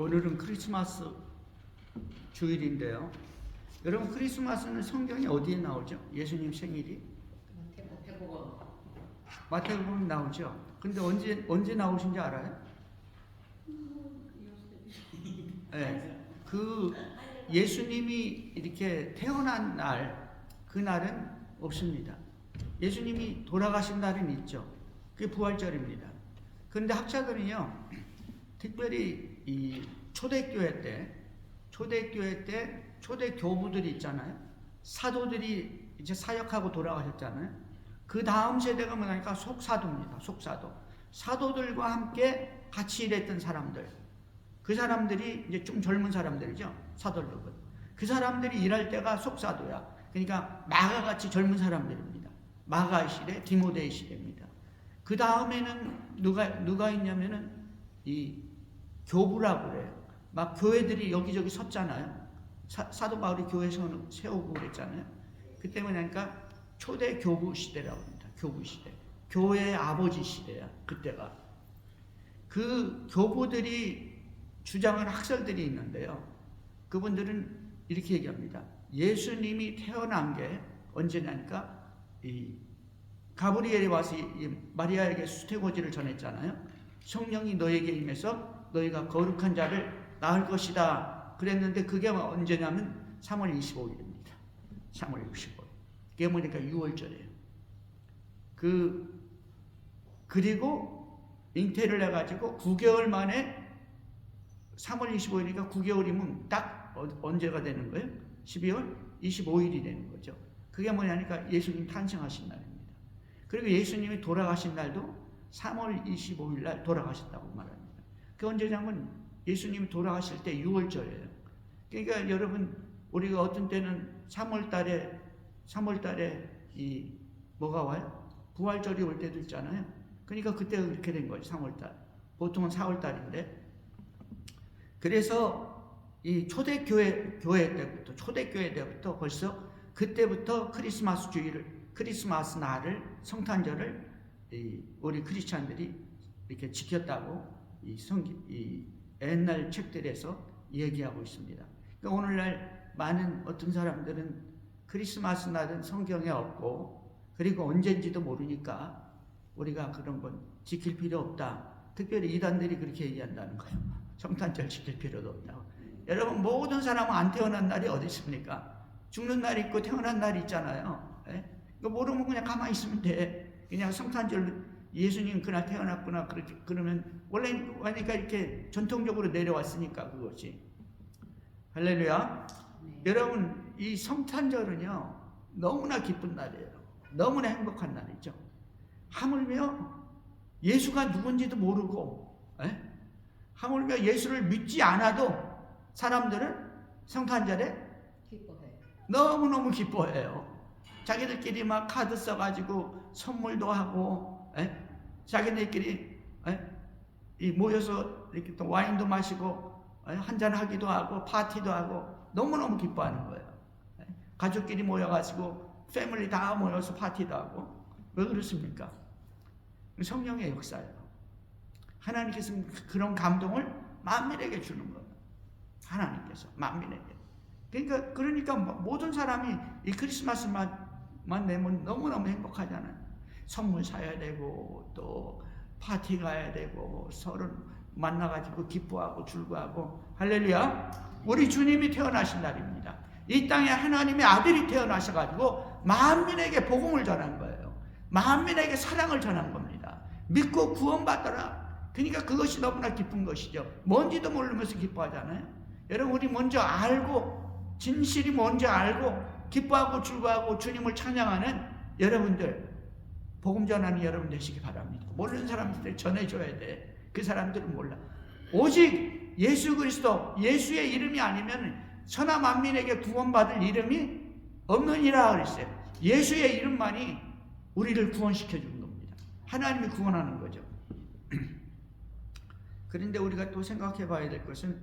오늘은 크리스마스 주일인데요. 여러분, 크리스마스는 성경에 어디에 나오죠? 예수님 생일이? 마태복음 나오죠. 근데 언제 나오신지 알아요? 네, 그 예수님이 이렇게 태어난 날, 그 날은 없습니다. 예수님이 돌아가신 날은 있죠. 그게 부활절입니다. 그런데 학자들은요, 특별히 이 초대교회 때 초대 교부들이 있잖아요. 사도들이 이제 사역하고 돌아가셨잖아요. 그 다음 세대가 뭐냐니까 속사도입니다. 속사도. 사도들과 함께 같이 일했던 사람들. 그 사람들이 이제 좀 젊은 사람들이죠. 사도들은. 그 사람들이 일할 때가 속사도야. 그러니까 마가같이 젊은 사람들입니다. 마가의 시대, 디모데의 시대입니다. 그 다음에는 누가 있냐면은 이 교부라고 그래요. 막 교회들이 여기저기 섰잖아요. 사도 바울이 교회 세우고 그랬잖아요. 그때 뭐냐니까 초대 교부 시대라고 합니다. 교부 시대. 교회의 아버지 시대야. 그때가. 그 교부들이 주장한 학설들이 있는데요. 그분들은 이렇게 얘기합니다. 예수님이 태어난 게 언제냐니까 이 가브리엘이 와서 마리아에게 수태고지를 전했잖아요. 성령이 너에게 임해서 너희가 거룩한 자를 낳을 것이다 그랬는데 그게 언제냐면 3월 25일입니다. 3월 25일. 그게 뭐니까 6월절이에요. 그리고 잉태를 해가지고 9개월 만에 3월 25일이니까 9개월이면 딱 언제가 되는 거예요? 12월 25일이 되는 거죠. 그게 뭐냐니까 예수님 탄생하신 날입니다. 그리고 예수님이 돌아가신 날도 3월 25일 날 돌아가셨다고 말합니다. 그 언제냐면 예수님이 돌아가실 때 6월절이에요. 그러니까 여러분, 우리가 어떤 때는 3월 달에 이 뭐가 와요? 부활절이 올 때도 있잖아요. 그러니까 그때 그렇게 된 거죠. 3월 달. 보통은 4월 달인데. 그래서 이 초대교회 때부터 벌써 그때부터 크리스마스 날을, 성탄절을 우리 크리스찬들이 이렇게 지켰다고 이 옛날 책들에서 얘기하고 있습니다. 그러니까 오늘날 많은 어떤 사람들은 크리스마스 날은 성경에 없고 그리고 언젠지도 모르니까 우리가 그런 건 지킬 필요 없다. 특별히 이단들이 그렇게 얘기한다는 거예요. 성탄절 지킬 필요도 없다고. 여러분, 모든 사람은 안 태어난 날이 어디 있습니까? 죽는 날이 있고 태어난 날이 있잖아요. 예? 이거 모르면 그냥 가만히 있으면 돼. 그냥 성탄절 예수님 그날 태어났구나 그러면 원래 그러니까 이렇게 전통적으로 내려왔으니까 그것이. 할렐루야. 네. 여러분, 이 성탄절은요 너무나 기쁜 날이에요. 너무나 행복한 날이죠. 하물며 예수가 누군지도 모르고 하물며 예수를 믿지 않아도 사람들은 성탄절에 너무너무 기뻐해요. 자기들끼리 막 카드 써가지고 선물도 하고 자기들끼리 모여서 이렇게 또 와인도 마시고 한잔하기도 하고 파티도 하고 너무너무 기뻐하는 거예요. 가족끼리 모여가지고 패밀리 다 모여서 파티도 하고. 왜 그렇습니까? 성령의 역사예요. 하나님께서 그런 감동을 만민에게 주는 거예요. 하나님께서 만민에게. 그러니까 모든 사람이 이 크리스마스만 내면 너무너무 행복하잖아요. 선물 사야 되고 또 파티 가야 되고 서로 만나가지고 기뻐하고 즐거워하고. 할렐루야. 우리 주님이 태어나신 날입니다. 이 땅에 하나님의 아들이 태어나셔가지고 만민에게 복음을 전한 거예요. 만민에게 사랑을 전한 겁니다. 믿고 구원받더라. 그러니까 그것이 너무나 기쁜 것이죠. 뭔지도 모르면서 기뻐하잖아요. 여러분, 우리 먼저 알고 진실이 뭔지 알고 기뻐하고 즐거워하고 주님을 찬양하는 여러분들, 복음 전하는 여러분 되시기 바랍니다. 모르는 사람들 전해줘야 돼. 그 사람들은 몰라. 오직 예수 그리스도, 예수의 이름이 아니면 천하 만민에게 구원받을 이름이 없느니라 그랬어요. 예수의 이름만이 우리를 구원시켜 주는 겁니다. 하나님이 구원하는 거죠. 그런데 우리가 또 생각해 봐야 될 것은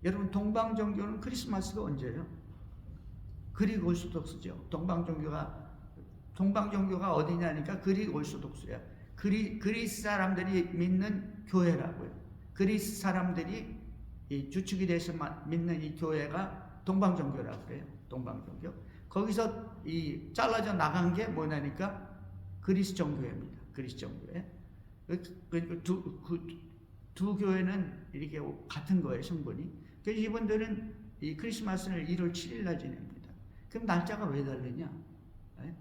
여러분, 동방종교는 크리스마스가 언제예요? 그리스 올소독스죠. 동방종교가 어디냐니까 그리스 올소독스야. 그리스 사람들이 믿는 교회라고요. 그리스 사람들이 이 주축이 돼서 믿는 이 교회가 동방종교라고 그래요. 동방종교. 거기서 이 잘라져 나간 게 뭐냐니까 그리스 종교입니다. 그리스 종교에. 두 교회는 이렇게 같은 거예요, 성분이. 그래서 이분들은 이 크리스마스를 1월 7일 날 지냅니다. 그럼 날짜가 왜 다르냐? 네?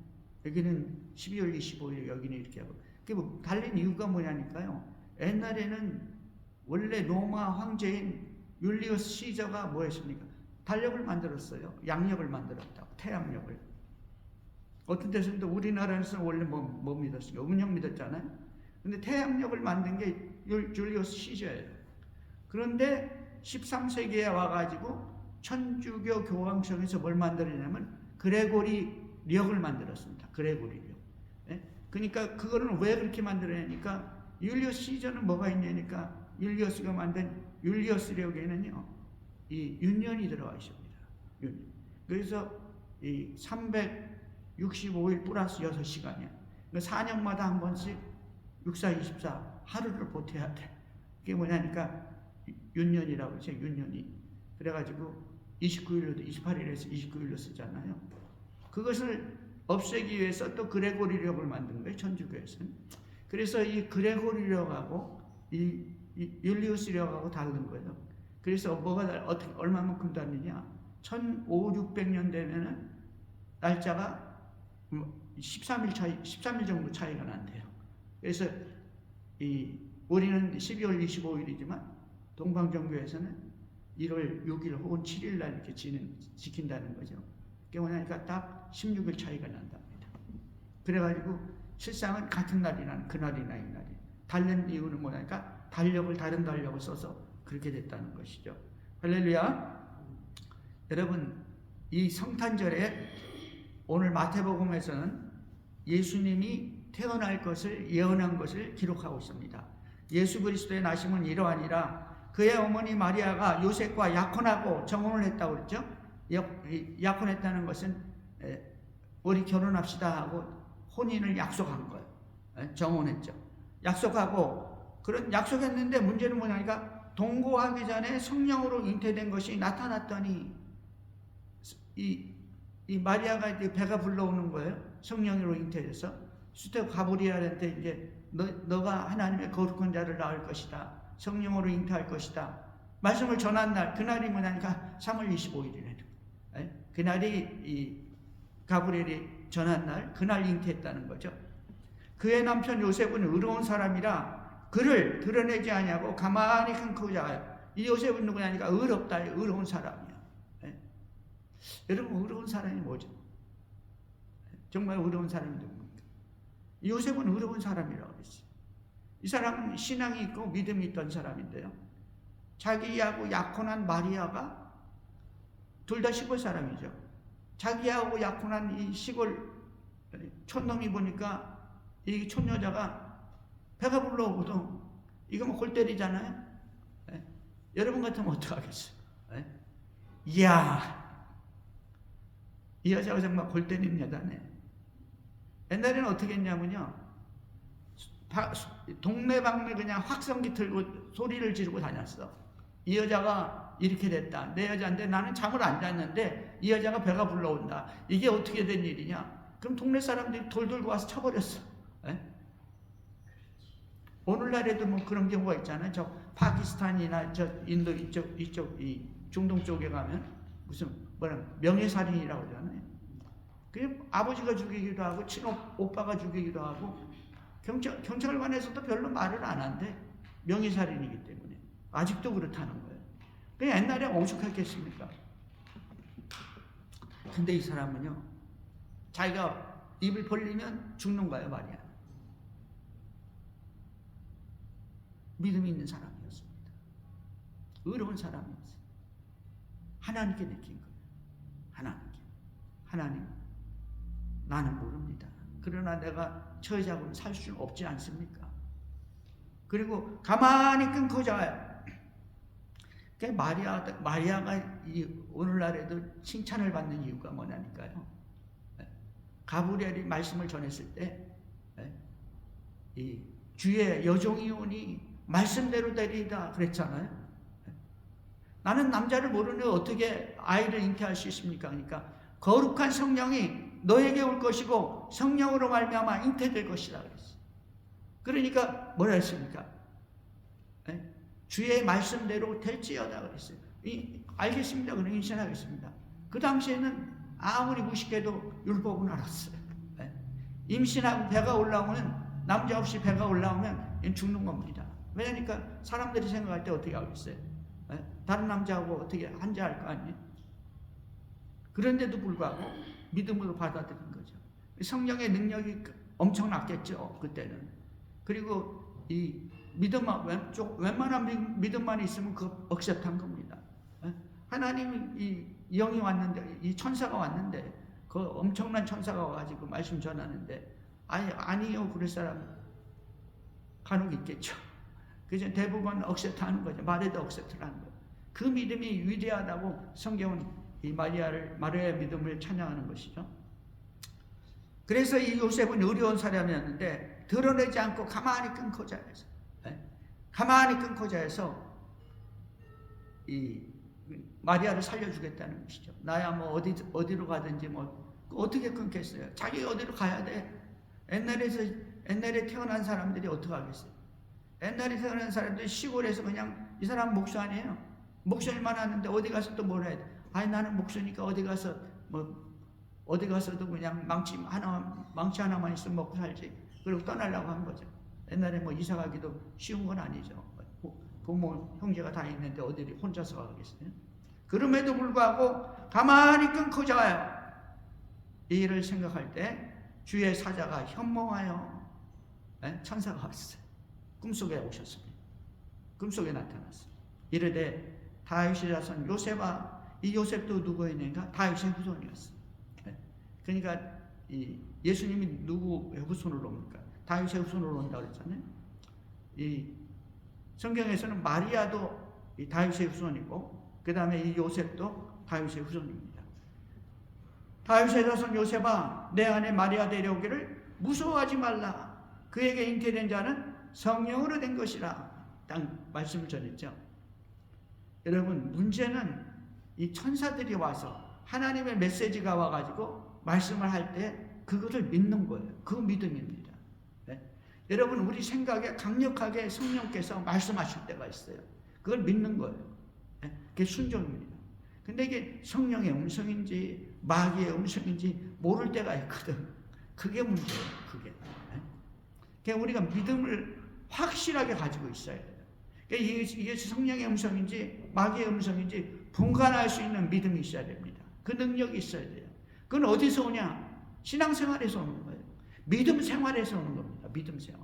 여기는 12월 25일, 여기는 이렇게 하고. 그 달린 이유가 뭐냐니까요. 옛날에는 원래 로마 황제인 율리우스 시저가 뭐 했습니까? 달력을 만들었어요. 양력을 만들었다고. 태양력을. 어떤 데서는 또 우리나라에서는 원래 뭐 믿었어요? 음력 믿었잖아요. 근데 태양력을 만든 게 율리우스 시저예요. 그런데 13세기에 와가지고 천주교 교황청에서 뭘 만들었냐면 그레고리력을 만들었습니다. 그레고리력. 예? 그러니까 그거는 왜 그렇게 만들었냐니까 율리우스 시저는 뭐가 있냐니까 율리우스가 만든 율리우스력에는요 이 윤년이 들어가 있습니다. 윤년. 그래서 이 365일 플러스 6시간이야. 그러니까 4년마다 한 번씩 6424 하루를 보태야 돼. 그게 뭐냐니까 윤년이라고 그러죠. 윤년이. 그래가지고 29일로도 28일에서 29일로 쓰잖아요. 그것을 없애기 위해서 또 그레고리력을 만든 거예요. 천주교에서는. 그래서 이 그레고리력하고 이 율리우스력하고 다른 거예요. 그래서 뭐가 어떻게 얼마만큼 다르냐? 1500~1600년 되면은 날짜가 13일 정도 차이가 난대요. 그래서 우리는 12월 25일이지만 동방종교에서는 1월 6일 혹은 7일 날 이렇게 지킨다는 거죠. 그게 뭐냐니까 딱 16일 차이가 난답니다. 그래가지고 실상은 같은 날이나 그날이나 이날이. 다른 이유는 뭐냐니까 다른 달력을 써서 그렇게 됐다는 것이죠. 할렐루야. 여러분, 이 성탄절에 오늘 마태복음에서는 예수님이 태어날 것을 예언한 것을 기록하고 있습니다. 예수 그리스도의 나심은 이러하니라. 그의 어머니 마리아가 요셉과 약혼하고 정혼을 했다고 그랬죠. 약혼했다는 것은 우리 결혼합시다 하고 혼인을 약속한 거예요. 정혼했죠. 약속하고 그런 약속했는데 문제는 뭐냐니까 동거하기 전에 성령으로 잉태된 것이 나타났더니 이 마리아가 이제 배가 불러오는 거예요. 성령으로 잉태돼서 수태 가브리엘한테 이제 너가 하나님의 거룩한 자를 낳을 것이다. 성령으로 잉태할 것이다. 말씀을 전한 날, 그날이 뭐냐니까 3월 25일이래요. 그날이 이 가브리엘이 전한 날, 그날 잉태했다는 거죠. 그의 남편 요셉은 의로운 사람이라 그를 드러내지 아니하고 가만히 끊고 자요. 이 요셉은 누구냐니까 의롭다, 의로운 사람이야. 여러분, 의로운 사람이 뭐죠? 정말 의로운 사람이 누굽니까? 요셉은 의로운 사람이라고 그랬어요. 이 사람은 신앙이 있고 믿음이 있던 사람인데요. 자기하고 약혼한 마리아가 둘 다 시골 사람이죠. 자기하고 약혼한 이 시골 촌놈이 보니까 이 촌여자가 배가 불러오거든. 이거 뭐 골 때리잖아요. 여러분 같으면 어떡하겠어요? 이야, 이 여자가 정말 골 때리는 여자네. 옛날에는 어떻게 했냐면요. 동네방네 그냥 확성기 틀고 소리를 지르고 다녔어. 이 여자가 이렇게 됐다. 내 여자인데 나는 잠을 안 잤는데 이 여자가 배가 불러온다. 이게 어떻게 된 일이냐. 그럼 동네 사람들이 돌 들고 와서 쳐버렸어. 오늘날에도 뭐 그런 경우가 있잖아요. 저 파키스탄이나 저 인도 이쪽 이 중동 쪽에 가면 무슨 명예살인이라고 그러잖아요. 그 아버지가 죽이기도 하고 친오빠가 죽이기도 하고 경찰관에서도 별로 말을 안 한대. 명예살인이기 때문에 아직도 그렇다는 거예요. 그 옛날에 오죽했겠습니까? 근데 이 사람은요, 자기가 입을 벌리면 죽는 거예요, 말이야. 믿음이 있는 사람이었습니다. 의로운 사람이었어요. 하나님께 느낀 거예요. 하나님, 나는 모릅니다. 그러나 내가 저 여자하고는 살 수는 없지 않습니까? 그리고 가만히 끊고 자요. 마리아가 오늘날에도 칭찬을 받는 이유가 뭐냐니까요. 가브리엘이 말씀을 전했을 때 이 주의 여종이 오니 말씀대로 되리이다 그랬잖아요. 나는 남자를 모르니 어떻게 아이를 잉태할 수 있습니까? 그러니까 거룩한 성령이 너에게 올 것이고 성령으로 말미암아 잉태될 것이라 그랬어요. 그러니까 뭐라 했습니까? 주의 말씀대로 될지어다 그랬어요. 알겠습니다. 그럼 임신하겠습니다. 그 당시에는 아무리 무식해도 율법은 알았어요. 임신하고 배가 올라오면, 남자 없이 배가 올라오면 죽는 겁니다. 왜냐니까 사람들이 생각할 때 어떻게 하겠어요? 다른 남자하고 어떻게 한자할 거 아니에요? 그런데도 불구하고 믿음으로 받아들인 거죠. 성령의 능력이 엄청났겠죠, 그때는. 그리고 이 믿음, 웬만한 믿음만 있으면 그 억셉트한 겁니다. 하나님이 이 영이 왔는데, 이 천사가 왔는데, 그 엄청난 천사가 와가지고 말씀 전하는데, 아니요, 그럴 사람 간혹 있겠죠. 그래서 대부분 억셉트하는 거죠. 말에도 억셉트를 하는 거예요. 그 믿음이 위대하다고 성경은 이 마리아의 믿음을 찬양하는 것이죠. 그래서 이 요셉은 어려운 사람이었는데 드러내지 않고 가만히 끊고자 해서, 가만히 끊고자 해서 이 마리아를 살려주겠다는 것이죠. 나야 뭐 어디로 가든지 뭐 어떻게 끊겠어요? 자기 어디로 가야 돼? 옛날에 태어난 사람들이 어떻게 하겠어요? 옛날에 태어난 사람들이 시골에서 그냥 이 사람 목수 아니에요. 목수일만 하는데 어디 가서 또 뭘 해야 돼? 아니 나는 목수니까 어디 가서도 그냥 망치 하나만 있으면 먹고 살지. 그리고 떠나려고 한 거죠. 옛날에 뭐 이사 가기도 쉬운 건 아니죠. 부모 형제가 다 있는데 어디를 혼자서 가겠어요? 그럼에도 불구하고 가만히 끊고자 가요. 이 일을 생각할 때 주의 사자가 현몽하여 천사가 왔어요. 꿈속에 오셨습니다. 꿈속에 나타났어요. 이르되 다윗의 자손 요셉아, 이 요셉도 누구였는가? 다윗의 후손이었어요. 그러니까 이 예수님이 누구의 후손으로 옵니까? 다윗의 후손으로 온다고 그랬잖아요. 이 성경에서는 마리아도 이 다윗의 후손이고, 그 다음에 이 요셉도 다윗의 후손입니다. 다윗의 자손 요셉아, 내 안에 마리아 데려오기를 무서워하지 말라. 그에게 잉태된 자는 성령으로 된 것이라. 딱 말씀을 전했죠. 여러분, 문제는 이 천사들이 와서 하나님의 메시지가 와가지고 말씀을 할 때 그것을 믿는 거예요. 그 믿음입니다. 여러분, 우리 생각에 강력하게 성령께서 말씀하실 때가 있어요. 그걸 믿는 거예요. 그게 순종입니다. 근데 이게 성령의 음성인지 마귀의 음성인지 모를 때가 있거든. 그게 문제예요. 그게. 그러니까 우리가 믿음을 확실하게 가지고 있어야 돼요. 그러니까 이게 성령의 음성인지 마귀의 음성인지 분간할 수 있는 믿음이 있어야 됩니다. 그 능력이 있어야 돼요. 그건 어디서 오냐? 신앙생활에서 오는 거예요. 믿음 생활에서 오는 겁니다. 믿음 생활.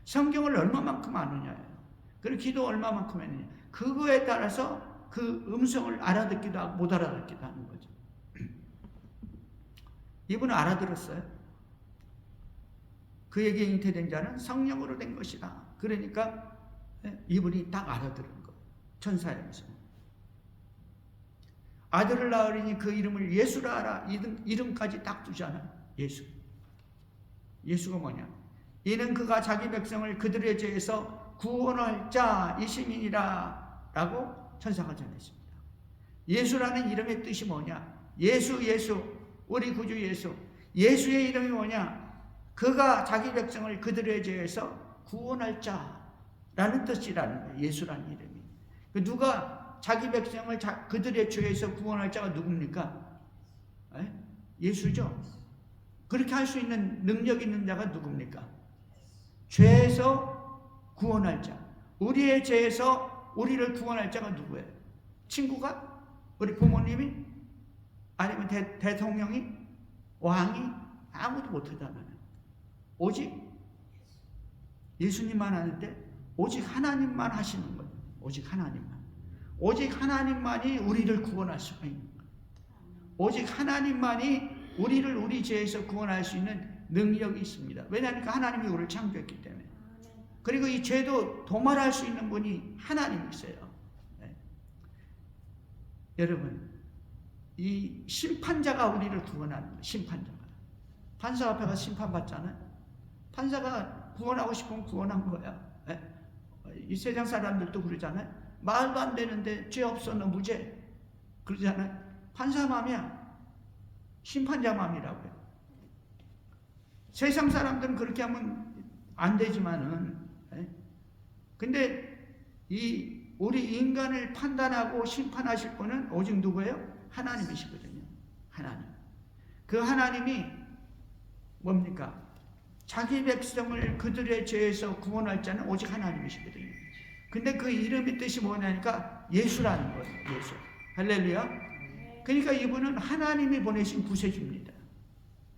성경을 얼마만큼 아느냐예요. 그리고 기도 얼마만큼 했느냐. 그거에 따라서 그 음성을 알아듣기도 하고 못 알아듣기도 하는 거죠. 이분은 알아들었어요. 그에게 잉태된 자는 성령으로 된 것이다. 그러니까 이분이 딱 알아들은 거예요. 천사의 음성. 아들을 낳으리니 그 이름을 예수라 하라. 이름까지 딱 두잖아요. 예수. 예수가 뭐냐? 이는 그가 자기 백성을 그들의 죄에서 구원할 자이심이니라 라고 천사가 전했습니다. 예수라는 이름의 뜻이 뭐냐? 예수, 우리 구주 예수. 예수의 이름이 뭐냐? 그가 자기 백성을 그들의 죄에서 구원할 자라는 뜻이라는 거예요. 예수라는 이름이. 누가 자기 백성을 그들의 죄에서 구원할 자가 누굽니까? 예수죠. 그렇게 할 수 있는 능력 있는 자가 누굽니까? 죄에서 구원할 자. 우리의 죄에서 우리를 구원할 자가 누구예요? 친구가? 우리 부모님이? 아니면 대통령이? 왕이? 아무도 못하잖아요. 오직 예수님만 하는데 오직 하나님만 하시는 거예요. 오직 하나님만. 오직 하나님만이 우리를 구원할 수가 있는 거예요. 오직 하나님만이 우리를 우리 죄에서 구원할 수 있는 능력이 있습니다. 왜냐하면 하나님이 우리를 창조했기 때문에. 그리고 이 죄도 도말할 수 있는 분이 하나님이세요. 네. 여러분, 이 심판자가 우리를 구원하는 거예요. 심판자가. 판사 앞에 가서 심판받잖아요. 판사가 구원하고 싶으면 구원한 거야. 네? 이 세상 사람들도 그러잖아요. 말도 안 되는데 죄 없어 너 무죄 그러잖아요. 판사 마음이야. 심판자 마음이라고요. 세상 사람들은 그렇게 하면 안 되지만은, 근데 우리 인간을 판단하고 심판하실 분은 오직 누구예요? 하나님이시거든요. 하나님. 그 하나님이 뭡니까? 자기 백성을 그들의 죄에서 구원할 자는 오직 하나님이시거든요. 근데 그 이름의 뜻이 뭐냐니까 예수라는 거예요. 예수. 할렐루야. 그러니까 이분은 하나님이 보내신 구세주입니다.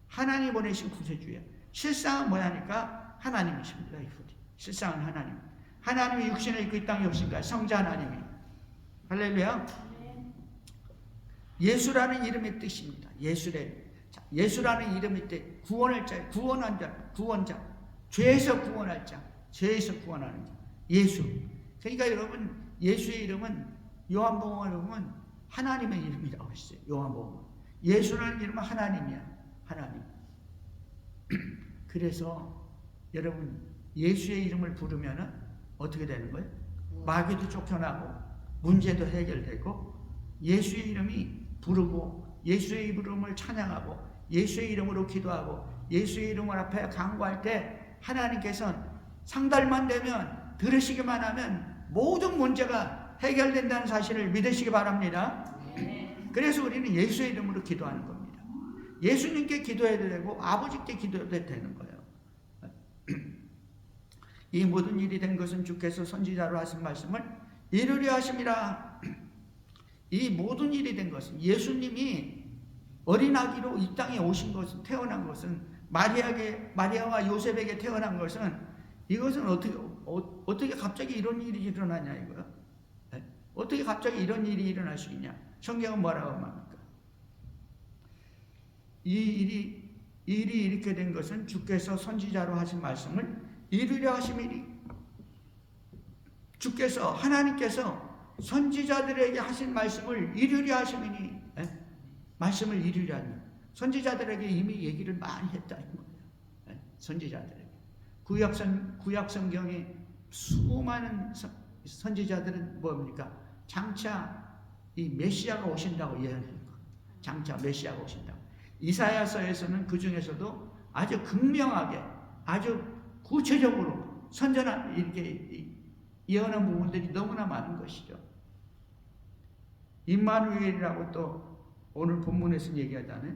하나님이 보내신 구세주예요. 실상은 뭐냐니까 하나님이십니다. 이분이. 실상은 하나님. 하나님이 육신을 입고 이 땅에 오신 거야. 성자 하나님이. 할렐루야. 예수라는 이름의 뜻입니다. 예수라는 이름의 뜻. 구원할 자, 구원한 자, 구원자. 죄에서 구원할 자, 죄에서 구원하는 자. 예수. 그러니까 여러분, 예수의 이름은 요한복음에 보면 하나님의 이름이라고 했어요. 요한복음은. 예수라는 이름은 하나님이야. 하나님. 그래서 여러분, 예수의 이름을 부르면은 어떻게 되는 거예요? 마귀도 쫓겨나고 문제도 해결되고, 예수의 이름이 부르고 예수의 이름을 찬양하고 예수의 이름으로 기도하고 예수의 이름 앞에 간구할 때 하나님께서는 상달만 되면, 들으시기만 하면 모든 문제가 해결된다는 사실을 믿으시기 바랍니다. 그래서 우리는 예수의 이름으로 기도하는 겁니다. 예수님께 기도해도 되고 아버지께 기도해도 되는 거예요. 이 모든 일이 된 것은 주께서 선지자로 하신 말씀을 이루려 하심이라. 이 모든 일이 된 것은, 예수님이 어린아기로 이 땅에 오신 것은, 태어난 것은, 마리아와 요셉에게 태어난 것은, 이것은 어떻게 갑자기 이런 일이 일어나냐 이거야. 어떻게 갑자기 이런 일이 일어날 수 있냐. 성경은 뭐라고 말합니까? 이 일이 이렇게 된 것은 주께서 선지자로 하신 말씀을 이루려 하심이니. 주께서, 하나님께서 선지자들에게 하신 말씀을 이루려 하심이니. 말씀을 이루려 하니 선지자들에게 이미 얘기를 많이 했다는 거예요. 선지자들에게. 구약 성경에 수많은 선지자들은 뭡니까? 장차 이 메시아가 오신다고 예언했고, 장차 메시아가 오신다고. 이사야서에서는 그 중에서도 아주 극명하게, 아주 구체적으로 선전한, 이렇게 예언한 부분들이 너무나 많은 것이죠. 임마누엘이라고 또 오늘 본문에서 얘기하잖아요.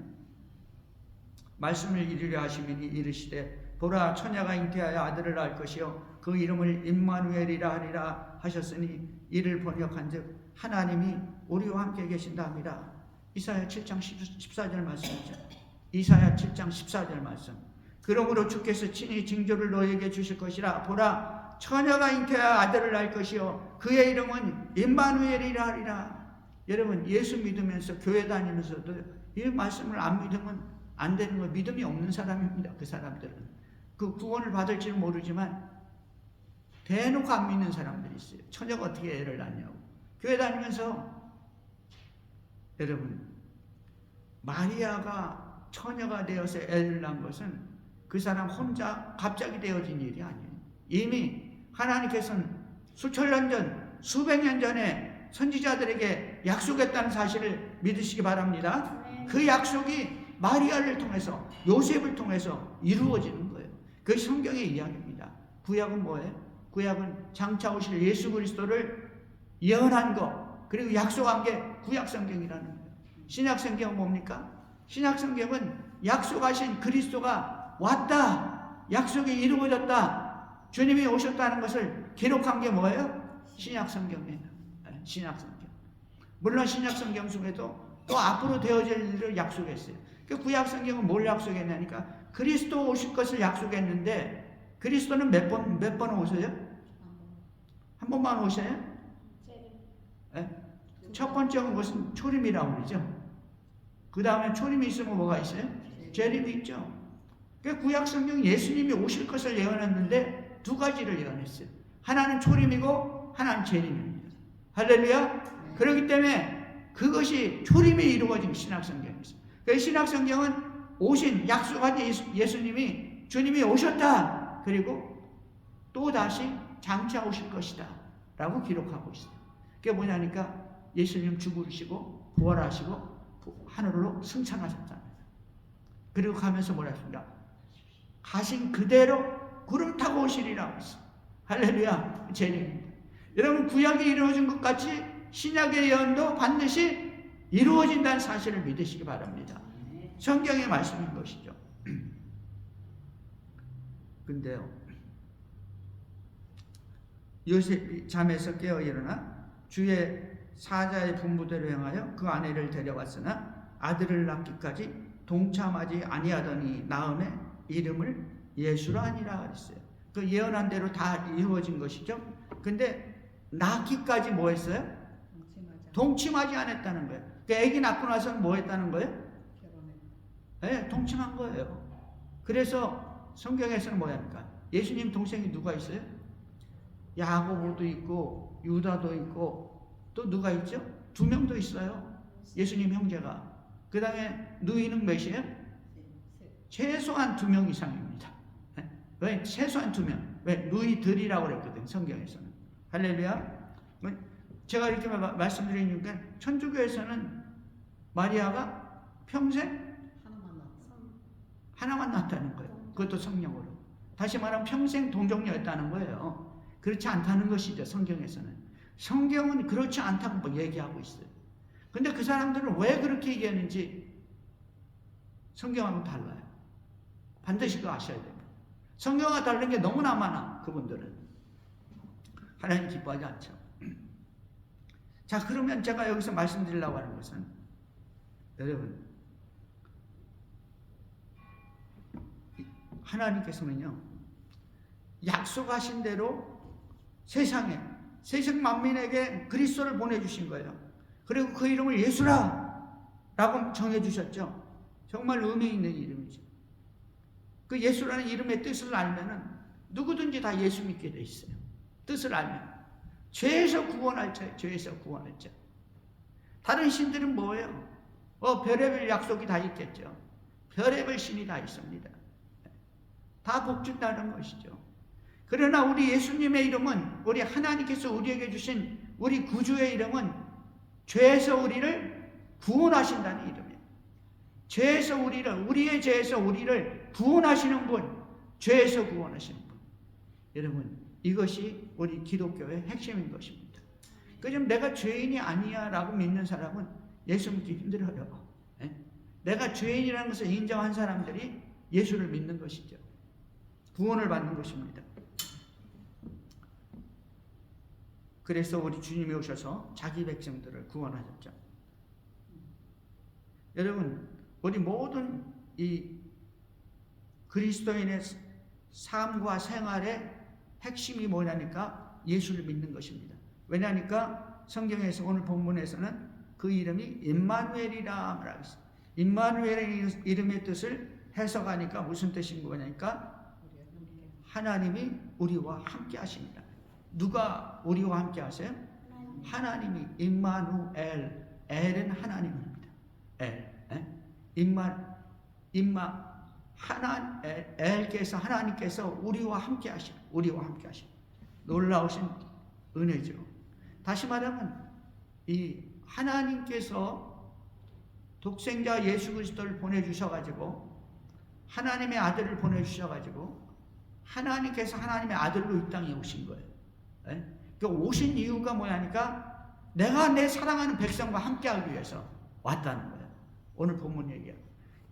말씀을 이루려 하시미니 이르시되 보라 처녀가 잉태하여 아들을 낳을 것이요 그 이름을 임마누엘이라 하리라 하셨으니 이를 번역한즉 하나님이 우리와 함께 계신다 합니다. 이사야 7장 14절 말씀이죠. 이사야 7장 14절 말씀. 그러므로 주께서 친히 징조를 너에게 주실 것이라. 보라 처녀가 잉태하여 아들을 낳을 것이요 그의 이름은 임마누엘이라 하리라. 여러분, 예수 믿으면서 교회 다니면서도 이 말씀을 안 믿으면 안 되는 거예요. 믿음이 없는 사람입니다. 그 사람들은. 그 구원을 받을지는 모르지만 대놓고 안 믿는 사람들이 있어요. 처녀가 어떻게 애를 낳냐고. 교회 다니면서 여러분, 마리아가 처녀가 되어서 애를 낳은 것은 그 사람 혼자 갑자기 되어진 일이 아니에요. 이미 하나님께서는 수천 년 전, 수백 년 전에 선지자들에게 약속했다는 사실을 믿으시기 바랍니다. 그 약속이 마리아를 통해서, 요셉을 통해서 이루어지는 거예요. 그것이 성경의 이야기입니다. 구약은 뭐예요? 구약은 장차 오실 예수 그리스도를 예언한 것, 그리고 약속한 게 구약 성경이라는 거예요. 신약 성경은 뭡니까? 신약 성경은 약속하신 그리스도가 왔다, 약속이 이루어졌다, 주님이 오셨다는 것을 기록한 게 뭐예요? 신약 성경이에요. 신약 성경. 물론 신약 성경 중에도 또 앞으로 되어질 일을 약속했어요. 그 구약 성경은 뭘 약속했냐니까 그리스도 오실 것을 약속했는데, 그리스도는 몇 번 오셔요? 한 번만 오셔요? 첫 번째 온 것은 초림이라고 그러죠. 그 다음에 초림이 있으면 뭐가 있어요? 재림이 있죠. 그 구약 성경 예수님이 오실 것을 예언했는데 두 가지를 예언했어요. 하나는 초림이고 하나는 재림입니다. 할렐루야. 그렇기 때문에 그것이 초림이 이루어진 신약성경이었어요. 그 신약성경은 오신, 약속한 예수님이, 주님이 오셨다, 그리고 또 다시 장차 오실 것이다 라고 기록하고 있어요. 그게 뭐냐니까 예수님 죽으시고 부활하시고 하늘로 승천하셨잖아요. 그리고 가면서 뭐라 했습니까? 가신 그대로 구름 타고 오시리라고 했어요. 할렐루야. 제일입니다. 여러분, 구약이 이루어진 것 같이 신약의 예언도 반드시 이루어진다는 사실을 믿으시기 바랍니다. 성경의 말씀인 것이죠. 근데요, 요셉이 잠에서 깨어 일어나 주의 사자의 분부대로 행하여 그 아내를 데려갔으나 아들을 낳기까지 동참하지 아니하더니 나음에 이름을 예수라 하니라 그랬어요. 그 예언한 대로 다 이루어진 것이죠. 근데 낳기까지 뭐 했어요? 동침하지 않았다는 거예요. 그 아기 낳고 나서는 뭐 했다는 거예요? 네, 동침한 거예요. 그래서 성경에서는 뭐합니까? 예수님 동생이 누가 있어요? 야고보도 있고 유다도 있고 또 누가 있죠? 2명도 있어요. 예수님 형제가. 그 다음에 누이는 몇이에요? 최소한 2명 이상입니다. 왜? 최소한 2명. 왜? 누이들이라고 그랬거든, 성경에서는. 할렐루야. 제가 이렇게 말씀드리니까 천주교에서는 마리아가 평생 하나만 낳았다는 거예요. 그것도 성령으로. 다시 말하면 평생 동정녀였다는 거예요. 그렇지 않다는 것이죠, 성경에서는. 성경은 그렇지 않다고 얘기하고 있어요. 근데 그 사람들은 왜 그렇게 얘기하는지 성경하고 달라요. 반드시 그거 아셔야 됩니다. 성경과 다른 게 너무나 많아, 그분들은. 하나님 기뻐하지 않죠. 자, 그러면 제가 여기서 말씀드리려고 하는 것은, 여러분, 하나님께서는요, 약속하신 대로 세상 만민에게 그리스도를 보내주신 거예요. 그리고 그 이름을 예수라 라고 정해주셨죠. 정말 의미 있는 이름이죠. 그 예수라는 이름의 뜻을 알면은 누구든지 다 예수 믿게 돼 있어요. 뜻을 알면. 죄에서 구원할 자, 죄에서 구원할 자. 다른 신들은 뭐예요? 별의별 약속이 다 있겠죠. 별의별 신이 다 있습니다. 다 복준다는 것이죠. 그러나 우리 예수님의 이름은, 우리 하나님께서 우리에게 주신 우리 구주의 이름은 죄에서 우리를 구원하신다는 이름이에요. 죄에서 우리의 죄에서 우리를 구원하시는 분, 죄에서 구원하시는 분. 여러분, 이것이 우리 기독교의 핵심인 것입니다. 그럼 내가 죄인이 아니야 라고 믿는 사람은 예수 믿기 힘들어요. 내가 죄인이라는 것을 인정한 사람들이 예수를 믿는 것이죠. 구원을 받는 것입니다. 그래서 우리 주님이 오셔서 자기 백성들을 구원하셨죠. 여러분, 우리 모든 이 그리스도인의 삶과 생활의 핵심이 뭐냐니까 예수를 믿는 것입니다. 왜냐니까 성경에서 오늘 본문에서는 그 이름이 임마누엘이라 말하고 있어요. 임마누엘의 이름의 뜻을 해석하니까 무슨 뜻인 거냐니까 하나님이 우리와 함께 하십니다. 누가 우리와 함께 하세요? 하나님이. 임마누엘. 엘은 하나님입니다. 엘께서, 하나님께서 우리와 함께 하시고, 놀라우신 은혜죠. 다시 말하면 이 하나님께서 독생자 예수 그리스도를 보내주셔가지고, 하나님의 아들을 보내주셔가지고, 하나님께서 하나님의 아들로 이 땅에 오신 거예요. 그 오신 이유가 뭐냐니까 내가 내 사랑하는 백성과 함께하기 위해서 왔다는 거예요. 오늘 본문 얘기야.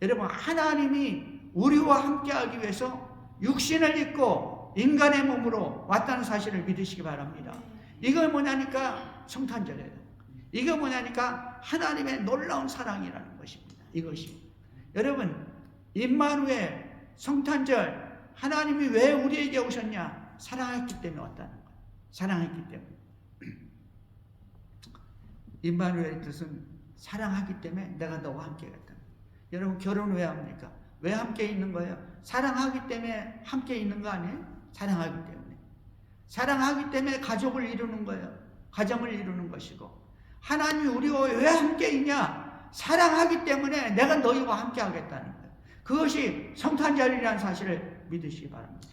여러분, 하나님이 우리와 함께하기 위해서 육신을 입고 인간의 몸으로 왔다는 사실을 믿으시기 바랍니다. 이거 뭐냐니까 성탄절이에요. 이거 뭐냐니까 하나님의 놀라운 사랑이라는 것입니다. 이것이. 여러분, 임마누엘, 성탄절, 하나님이 왜 우리에게 오셨냐? 사랑했기 때문에 왔다는 거예요. 사랑했기 때문에. 임마누엘의 뜻은 사랑하기 때문에 내가 너와 함께 갔다. 여러분, 결혼 왜 합니까? 왜 함께 있는 거예요? 사랑하기 때문에 함께 있는 거 아니에요? 사랑하기 때문에. 사랑하기 때문에 가족을 이루는 거예요. 가정을 이루는 것이고. 하나님이 우리와 왜 함께 있냐? 사랑하기 때문에 내가 너희와 함께 하겠다는 거예요. 그것이 성탄절이라는 사실을 믿으시기 바랍니다.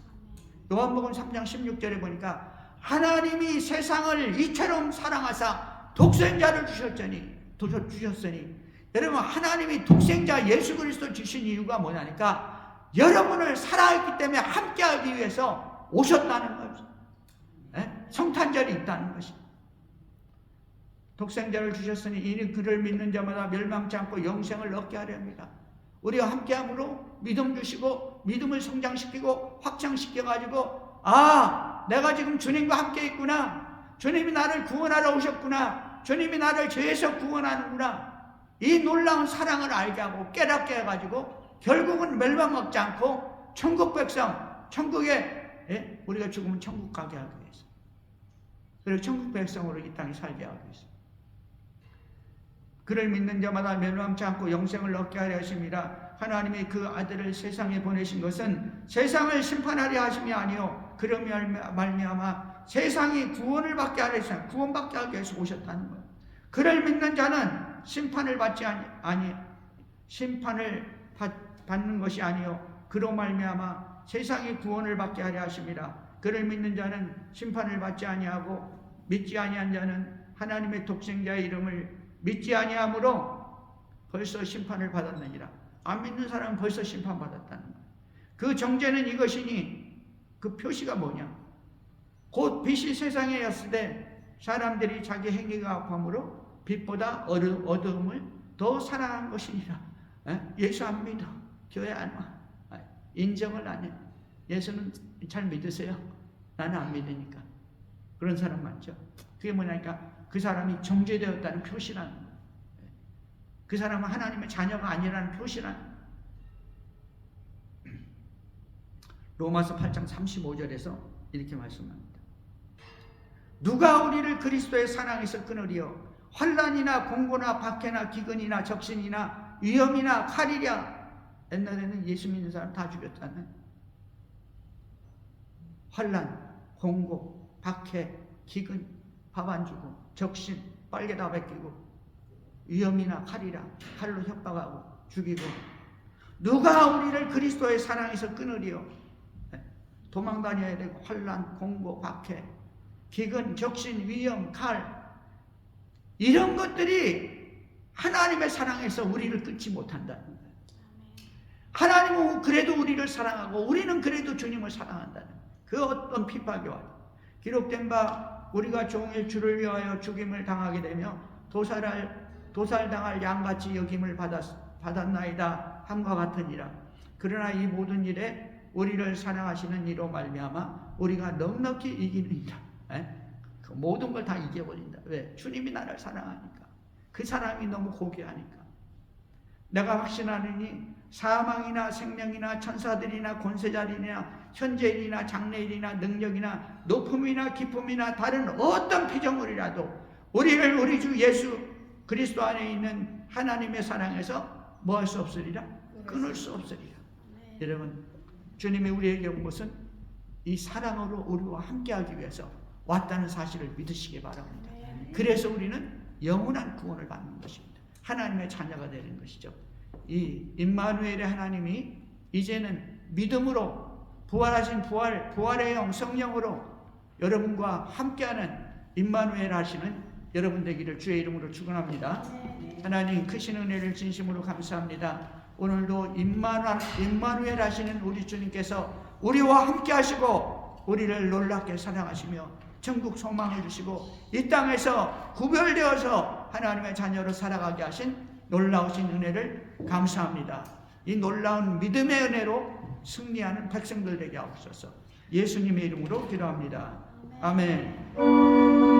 요한복음 3장 16절에 보니까 하나님이 세상을 이처럼 사랑하사 독생자를 주셨으니 여러분 여러분 독생자 예수 그리스도 주신 이유가 뭐냐니까 여러분을 사랑했기 때문에 함께하기 위해서 오셨다는 거죠. 성탄절이 있다는 것이. 독생자를 주셨으니 이는 그를 믿는 자마다 멸망치 않고 영생을 얻게 하려 합니다. 우리와 함께함으로 믿음 주시고 믿음을 성장시키고 확장시켜가지고 내가 지금 주님과 함께 있구나. 주님이 나를 구원하러 오셨구나. 주님이 나를 죄에서 구원하는구나. 이 놀라운 사랑을 알게 하고 깨닫게 해가지고 결국은 멸망하지 않고 천국 백성, 천국에 우리가 죽으면 천국 가게 하기 위해서, 그리고 천국 백성으로 이 땅에 살게 하기 위해서 그를 믿는 자마다 멸망치 않고 영생을 얻게 하려 하심이라. 하나님이 그 아들을 세상에 보내신 것은 세상을 심판하려 하심이 아니요 그로 말미암아 세상이 구원을 받게 하려 하심이라. 구원받게 하기 위해서 오셨다는 거예요. 그를 믿는 자는 심판을 받지 심판을 받는 것이 아니요 그로 말미암아 세상이 구원을 받게 하려 하심이라. 그를 믿는 자는 심판을 받지 아니하고 믿지 아니한 자는 하나님의 독생자의 이름을 믿지 아니하므로 벌써 심판을 받았느니라. 안 믿는 사람은 벌써 심판받았다는 거예요. 그 정죄는 이것이니, 그 표시가 뭐냐? 곧 빛이 세상에 왔을 때 사람들이 자기 행위가 악함으로 빛보다 어두움을 더 사랑한 것이니라. 예수 안 믿어, 교회 안 와, 인정을 안 해. 예수는 잘 믿으세요? 나는 안 믿으니까. 그런 사람 많죠. 그게 뭐냐니까 그 사람이 정죄되었다는 표시라는 거예요. 그 사람은 하나님의 자녀가 아니라는 표시라는 거예요. 로마서 8장 35절에서 이렇게 말씀합니다. 누가 우리를 그리스도의 사랑에서 끊으리요? 환난이나 공고나 박해나 기근이나 적신이나 위험이나 칼이랴. 옛날에는 예수 믿는 사람 다 죽였잖아요. 환난, 공고, 박해, 기근, 밥 안 주고, 적신, 빨개 다 벗기고, 위험이나 칼이라, 칼로 협박하고 죽이고. 누가 우리를 그리스도의 사랑에서 끊으리요? 도망 다녀야 되고, 환난, 공고, 박해, 기근, 적신, 위험, 칼, 이런 것들이 하나님의 사랑에서 우리를 끊지 못한다는 거예요. 하나님은 그래도 우리를 사랑하고 우리는 그래도 주님을 사랑한다는 거예요. 그 어떤 핍박이 와도 기록된 바 우리가 종일 주를 위하여 죽임을 당하게 되며 도살당할 양같이 여김을 받았나이다 함과 같으니라. 그러나 이 모든 일에 우리를 사랑하시는 이로 말미암아 우리가 넉넉히 이기느니라. 그 모든 걸 다 이겨버린다. 왜? 주님이 나를 사랑하니까. 그 사랑이 너무 고귀하니까. 내가 확신하느니 사망이나 생명이나 천사들이나 권세자들이나 현재일이나 장래일이나 능력이나 높음이나 기쁨이나 다른 어떤 피조물이라도 우리를 우리 주 예수 그리스도 안에 있는 하나님의 사랑에서 뭐 할 수 없으리라? 끊을 수 없으리라. 여러분, 주님이 우리에게 온 것은 이 사랑으로 우리와 함께하기 위해서 왔다는 사실을 믿으시기 바랍니다. 그래서 우리는 영원한 구원을 받는 것입니다. 하나님의 자녀가 되는 것이죠. 이 임마누엘의 하나님이 이제는 믿음으로 부활하신 부활의 영 성령으로 여러분과 함께하는 임마누엘 하시는 여러분 되기를 주의 이름으로 축원합니다. 하나님 크신 은혜를 진심으로 감사합니다. 오늘도 임마누엘 하시는 우리 주님께서 우리와 함께 하시고 우리를 놀랍게 사랑하시며 천국 소망을 주시고 이 땅에서 구별되어서 하나님의 자녀로 살아가게 하신 놀라우신 은혜를 감사합니다. 이 놀라운 믿음의 은혜로 승리하는 백성들 되게 하옵소서. 예수님의 이름으로 기도합니다. 아멘.